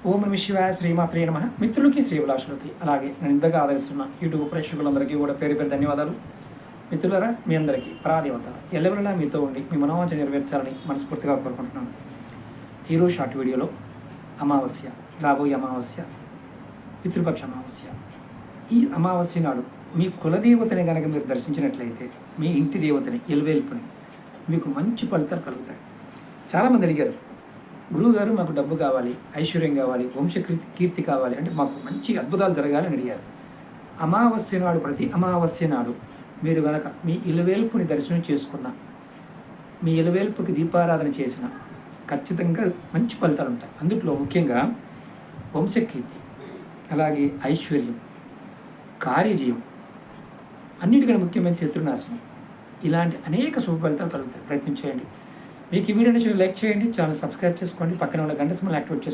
ఓం నమ శివాయ శ్రీమాత్రే నమ. మిత్రులకి శ్రీభిలాషులకి అలాగే నేను ఇంతగా ఆదరిస్తున్న యూట్యూబ్ ప్రేక్షకులందరికీ కూడా పేరు పేరు ధన్యవాదాలు. మిత్రులరా, మీ అందరికీ పరాదేవత ఎల్లవెల్లలా మీతో ఉండి మీ మనోవాంఛ నెరవేర్చాలని మనస్ఫూర్తిగా కోరుకుంటున్నాను. ఈరోజు షార్ట్ వీడియోలో అమావాస్య, రాబోయే అమావాస్య, పితృపక్ష అమావాస్య. ఈ అమావాస్య నాడు మీ కులదేవతని కనుక మీరు దర్శించినట్లయితే, మీ ఇంటి దేవతని ఎలువేల్పుని, మీకు మంచి ఫలితాలు కలుగుతాయి. చాలామంది అడిగారు, గురువుగారు మాకు డబ్బు కావాలి, ఐశ్వర్యం కావాలి, కీర్తి కావాలి, అంటే మాకు మంచి అద్భుతాలు జరగాలని అడిగారు. అమావాస్య నాడు, ప్రతి అమావాస్య నాడు మీరు కనుక మీ ఇలవేల్పుని దర్శనం చేసుకున్న, మీ ఇలవేల్పుకి దీపారాధన చేసిన ఖచ్చితంగా మంచి ఫలితాలు ఉంటాయి. అందులో ముఖ్యంగా వంశకీర్తి, అలాగే ఐశ్వర్యం, కార్యజయం, అన్నిటికన్నా ముఖ్యమైన శత్రునాశనం, ఇలాంటి అనేక శుభ ఫలితాలు కలుగుతాయి. ప్రయత్నం చేయండి. మీకు ఈ వీడియో నచ్చితే లైక్ చేయండి, ఛానల్ సబ్స్క్రైబ్ చేసుకోండి, పక్కన ఉన్న గంట సింబల్ యాక్టివేట్ చేసుకోండి.